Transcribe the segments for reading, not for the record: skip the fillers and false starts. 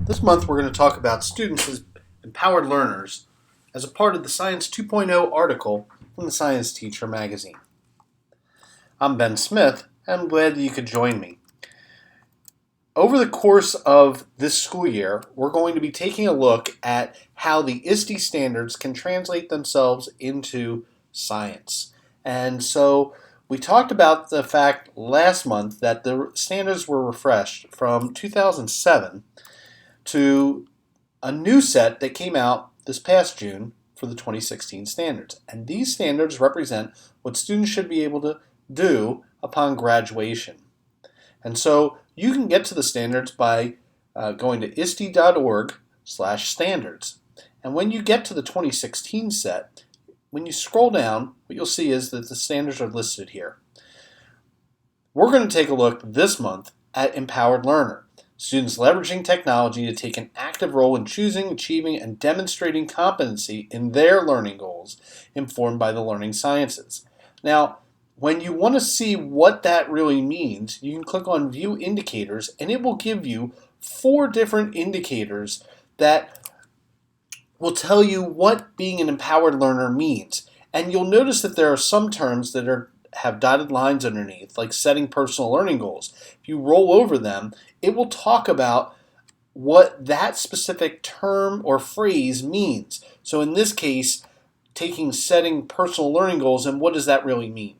This month we're going to talk about students as empowered learners as a part of the Science 2.0 article from the Science Teacher magazine. I'm Ben Smith, and I'm glad that you could join me. Over the course of this school year, we're going to be taking a look at how the ISTE standards can translate themselves into science. And so we talked about the fact last month that the standards were refreshed from 2007 to a new set that came out this past June for the 2016 standards. And these standards represent what students should be able to do upon graduation. And so you can get to the standards by going to iste.org/standards. And when you get to the 2016 set, when you scroll down, what you'll see is that the standards are listed here. We're going to take a look this month at Empowered Learner. Students leveraging technology to take an active role in choosing, achieving, and demonstrating competency in their learning goals, informed by the learning sciences. Now, when you want to see what that really means, you can click on View Indicators, and it will give you 4 different indicators that will tell you what being an empowered learner means. And you'll notice that there are some terms that have dotted lines underneath, like setting personal learning goals. If you roll over them, it will talk about what that specific term or phrase means. So in this case, setting personal learning goals, and what does that really mean?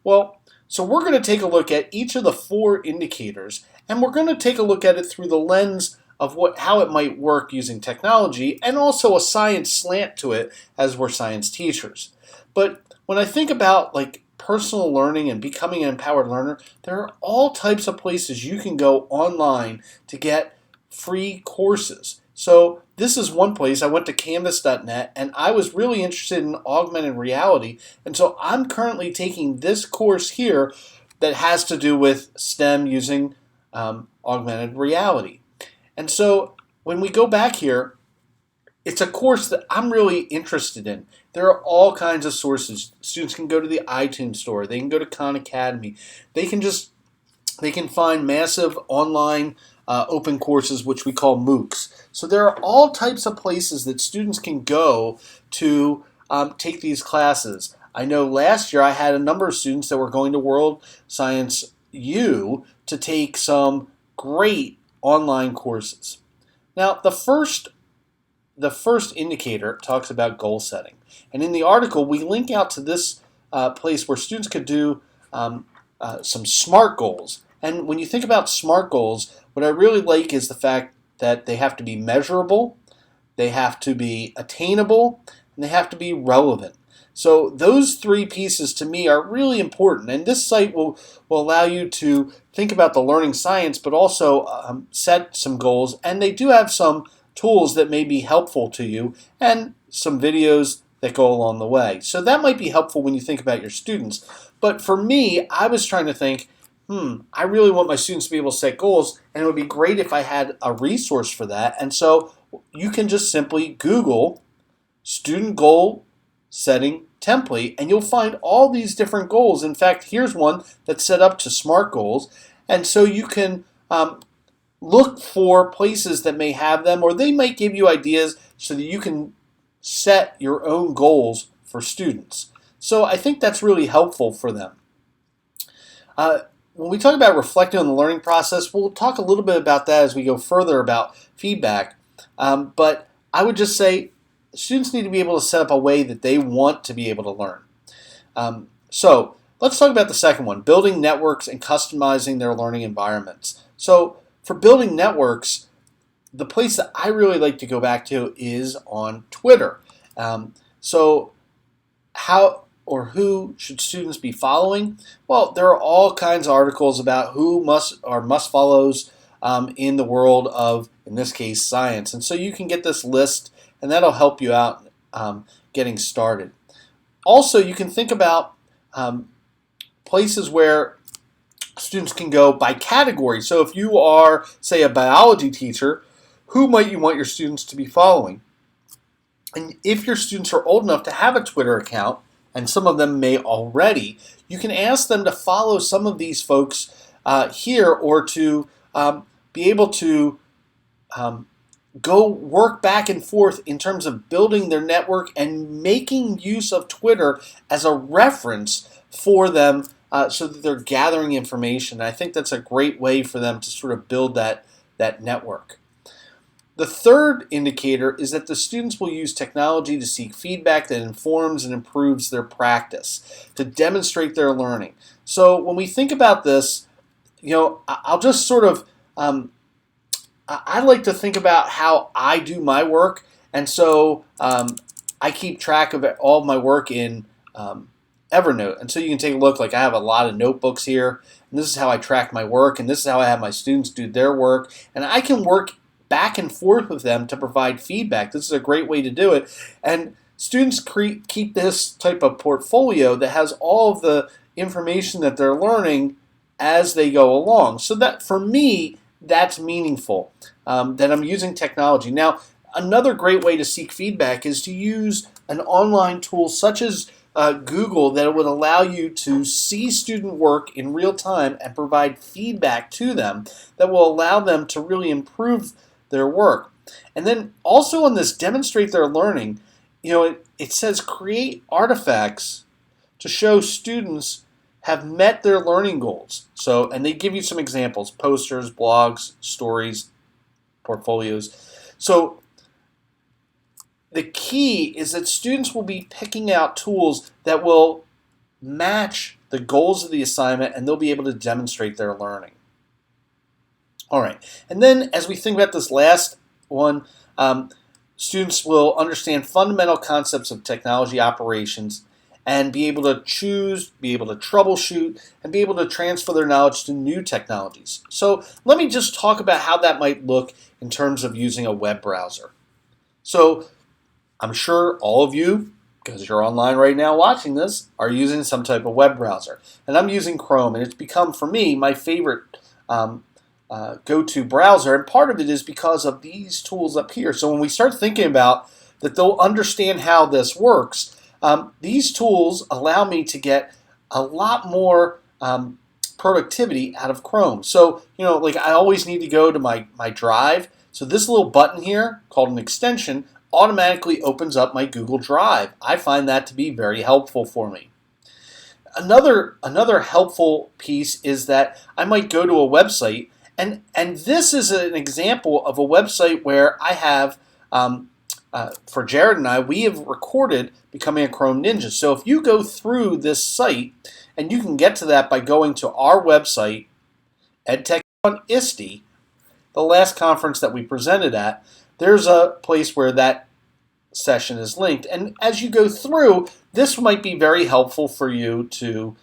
Well, so we're going to take a look at each of the 4 indicators, and we're going to take a look at it through the lens of how it might work using technology, and also a science slant to it as we're science teachers. But when I think about personal learning and becoming an empowered learner, there are all types of places you can go online to get free courses. So this is one place. I went to canvas.net, and I was really interested in augmented reality, and so I'm currently taking this course here that has to do with STEM using augmented reality. And so when we go back here, it's a course that I'm really interested in. There are all kinds of sources. Students can go to the iTunes store. They can go to Khan Academy. They can find massive online open courses, which we call MOOCs. So there are all types of places that students can go to take these classes. I know last year I had a number of students that were going to World Science U to take some great online courses. Now, the first indicator talks about goal setting. And in the article, we link out to this place where students could do some SMART goals. And when you think about SMART goals, what I really like is the fact that they have to be measurable, they have to be attainable, and they have to be relevant. So those 3 pieces to me are really important. And this site will allow you to think about the learning science, but also set some goals. And they do have some tools that may be helpful to you and some videos that go along the way. So that might be helpful when you think about your students. But for me, I was trying to think, I really want my students to be able to set goals, and it would be great if I had a resource for that. And so you can just simply Google student goal setting template, and you'll find all these different goals. In fact, here's one that's set up to SMART goals. And so you can look for places that may have them, or they might give you ideas so that you can set your own goals for students. So I think that's really helpful for them. When we talk about reflecting on the learning process, we'll talk a little bit about that as we go further about feedback. But I would just say students need to be able to set up a way that they want to be able to learn. So let's talk about the second one, building networks and customizing their learning environments. So for building networks, the place that I really like to go back to is on Twitter. So how or who should students be following? Well, there are all kinds of articles about who must follows in the world of, in this case, science. And so you can get this list, and that'll help you out getting started. Also, you can think about places where students can go by category. So if you are, say, a biology teacher, who might you want your students to be following? And if your students are old enough to have a Twitter account, and some of them may already, you can ask them to follow some of these folks here, or to be able to go work back and forth in terms of building their network and making use of Twitter as a reference for them so that they're gathering information. I think that's a great way for them to sort of build that network. The third indicator is that the students will use technology to seek feedback that informs and improves their practice, to demonstrate their learning. So when we think about this, I'll just sort of I like to think about how I do my work, and so I keep track of all of my work in Evernote. And so you can take a look. Like I have a lot of notebooks here, and this is how I track my work, and this is how I have my students do their work, and I can work back and forth with them to provide feedback. This is a great way to do it, and students keep this type of portfolio that has all of the information that they're learning as they go along. So that for me, that's meaningful, that I'm using technology. Now, another great way to seek feedback is to use an online tool such as Google that would allow you to see student work in real time and provide feedback to them that will allow them to really improve their work. And then also on this demonstrate their learning, it says create artifacts to show students have met their learning goals. So, and they give you some examples: posters, blogs, stories, portfolios. So the key is that students will be picking out tools that will match the goals of the assignment, and they'll be able to demonstrate their learning. All right, and then as we think about this last one, students will understand fundamental concepts of technology operations and be able to choose, be able to troubleshoot, and be able to transfer their knowledge to new technologies. So let me just talk about how that might look in terms of using a web browser. So I'm sure all of you, because you're online right now watching this, are using some type of web browser. And I'm using Chrome, and it's become, for me, my favorite go-to browser. And part of it is because of these tools up here. So when we start thinking about that they'll understand how this works, these tools allow me to get a lot more productivity out of Chrome. So, like I always need to go to my drive. So this little button here, called an extension, automatically opens up my Google Drive. I find that to be very helpful for me. Another helpful piece is that I might go to a website, and this is an example of a website where I have, for Jared and I, we have recorded Becoming a Chrome Ninja. So if you go through this site, and you can get to that by going to our website, EdTech on ISTE, the last conference that we presented at, there's a place where that session is linked. And as you go through, this might be very helpful for you to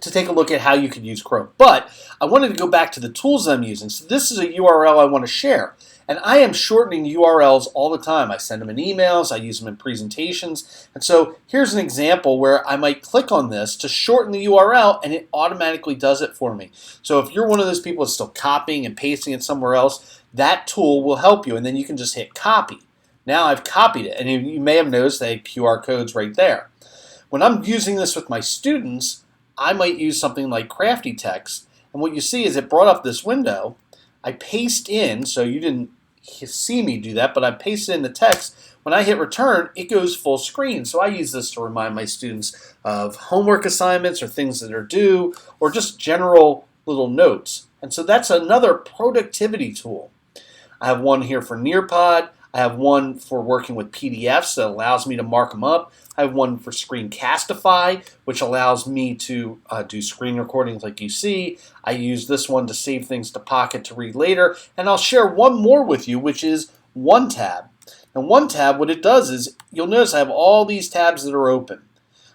take a look at how you could use Chrome. But I wanted to go back to the tools I'm using. So this is a URL I want to share. And I am shortening URLs all the time. I send them in emails, I use them in presentations. And so here's an example where I might click on this to shorten the URL, and it automatically does it for me. So if you're one of those people that's still copying and pasting it somewhere else, that tool will help you, and then you can just hit copy. Now I've copied it, and you may have noticed they have QR codes right there. When I'm using this with my students, I might use something like Crafty Text, and what you see is it brought up this window. I paste in, so you didn't see me do that, but I pasted in the text. When I hit return, it goes full screen. So I use this to remind my students of homework assignments or things that are due, or just general little notes. And so that's another productivity tool. I have one here for Nearpod. I have one for working with PDFs that allows me to mark them up. I have one for Screencastify, which allows me to do screen recordings like you see. I use this one to save things to Pocket to read later. And I'll share one more with you, which is OneTab. Now OneTab, what it does is, you'll notice I have all these tabs that are open.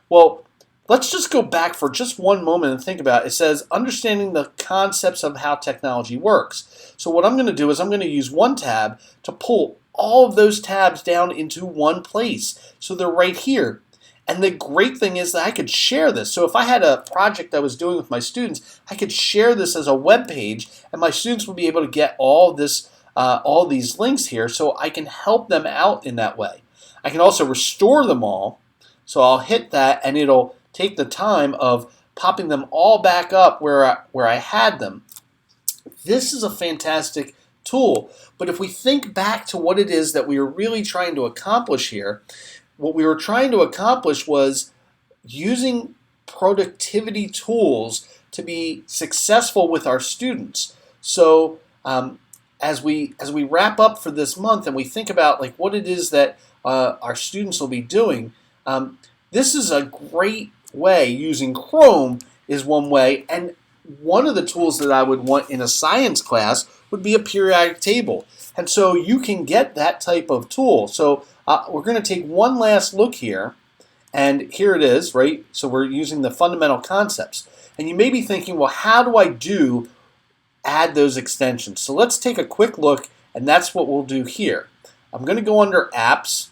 Well, let's just go back for just one moment and think about it. It says, understanding the concepts of how technology works. So what I'm going to do is I'm going to use OneTab to pull all of those tabs down into one place. So they're right here. And the great thing is that I could share this. So if I had a project I was doing with my students, I could share this as a web page, and my students would be able to get all these links here, so I can help them out in that way. I can also restore them all. So I'll hit that, and it'll take the time of popping them all back up where I had them. This is a fantastic tool. But if we think back to what it is that we were really trying to accomplish here, what we were trying to accomplish was using productivity tools to be successful with our students. So as we wrap up for this month and we think about like what it is that our students will be doing, this is a great way. Using Chrome is one way, and one of the tools that I would want in a science class would be a periodic table. And so you can get that type of tool. So we're going to take one last look here, and here it is, right? So we're using the fundamental concepts. And you may be thinking, well, how do I add those extensions? So let's take a quick look, and that's what we'll do here. I'm going to go under apps,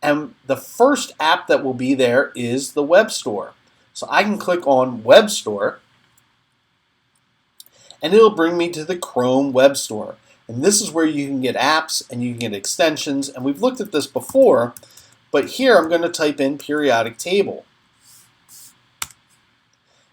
and the first app that will be there is the web store. So I can click on web store, and it'll bring me to the Chrome web store. And this is where you can get apps and you can get extensions, and we've looked at this before, but here I'm going to type in periodic table.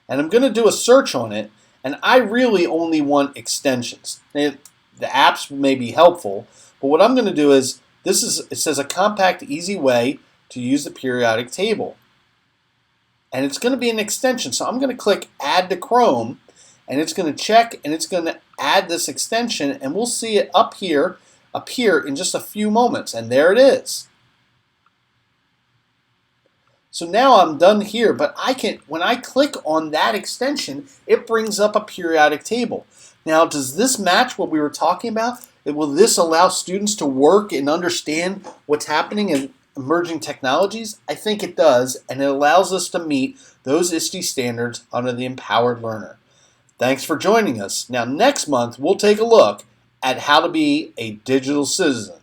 And I'm going to do a search on it, and I really only want extensions. The apps may be helpful, but what I'm going to do is, it says a compact, easy way to use the periodic table. And it's going to be an extension, so I'm going to click Add to Chrome, and it's going to check, and it's going to add this extension, and we'll see it appear in just a few moments, and there it is. So now I'm done here, but when I click on that extension, it brings up a periodic table. Now, does this match what we were talking about? Will this allow students to work and understand what's happening in emerging technologies? I think it does, and it allows us to meet those ISTE standards under the Empowered Learner. Thanks for joining us. Now, next month, we'll take a look at how to be a digital citizen.